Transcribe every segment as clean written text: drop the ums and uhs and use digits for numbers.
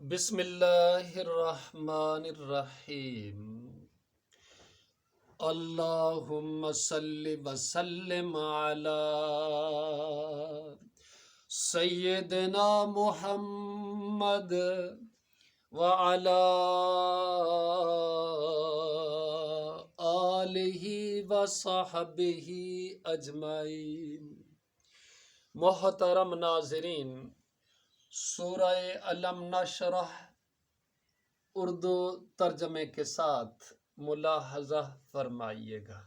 بسم اللہ الرحمن الرحیم۔ اللہم صلی وسلم علی سیدنا محمد وعلی آلہ وصحبہ اجمعین۔ محترم ناظرین، سورہ علم نشرح اردو ترجمے کے ساتھ ملاحظہ فرمائیے گا۔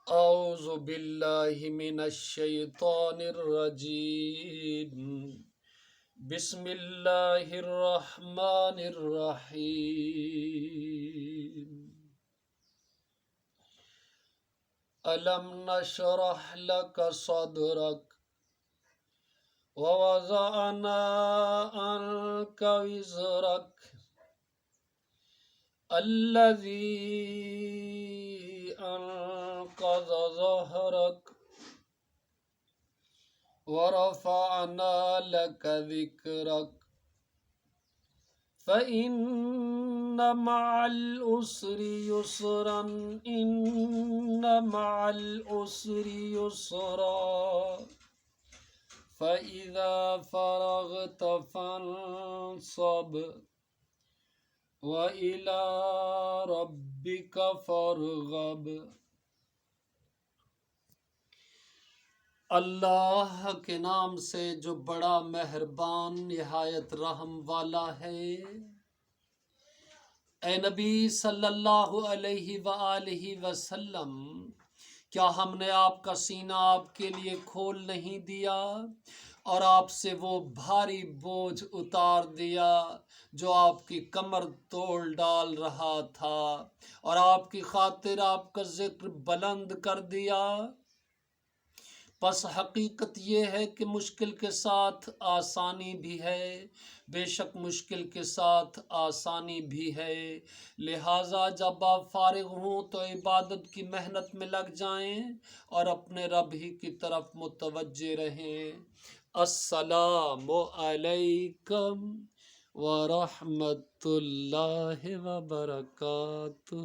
اعوذ باللہ من الشیطان الرجیم، بسم اللہ الرحمن الرحیم۔ علم نشرح لک صدرک ووضعنا عنك وزرك الذي أنقض ظهرك ورفعنا لك ذكرك فإن مع العسر يسرا إن مع العسر يسرا فَإِذَا فَرَغْتَ فَانصَبْ وَإِلَىٰ رَبِّكَ فَارْغَب۔ اللہ کے نام سے جو بڑا مہربان نہایت رحم والا ہے۔ اے نبی صلی اللہ علیہ وآلہ وسلم، کیا ہم نے آپ کا سینہ آپ کے لیے کھول نہیں دیا اور آپ سے وہ بھاری بوجھ اتار دیا جو آپ کی کمر توڑ ڈال رہا تھا، اور آپ کی خاطر آپ کا ذکر بلند کر دیا؟ پس حقیقت یہ ہے کہ مشکل کے ساتھ آسانی بھی ہے، بے شک مشکل کے ساتھ آسانی بھی ہے، لہٰذا جب آپ فارغ ہوں تو عبادت کی محنت میں لگ جائیں اور اپنے رب ہی کی طرف متوجہ رہیں۔ السلام علیکم ورحمۃ اللہ وبرکاتہ۔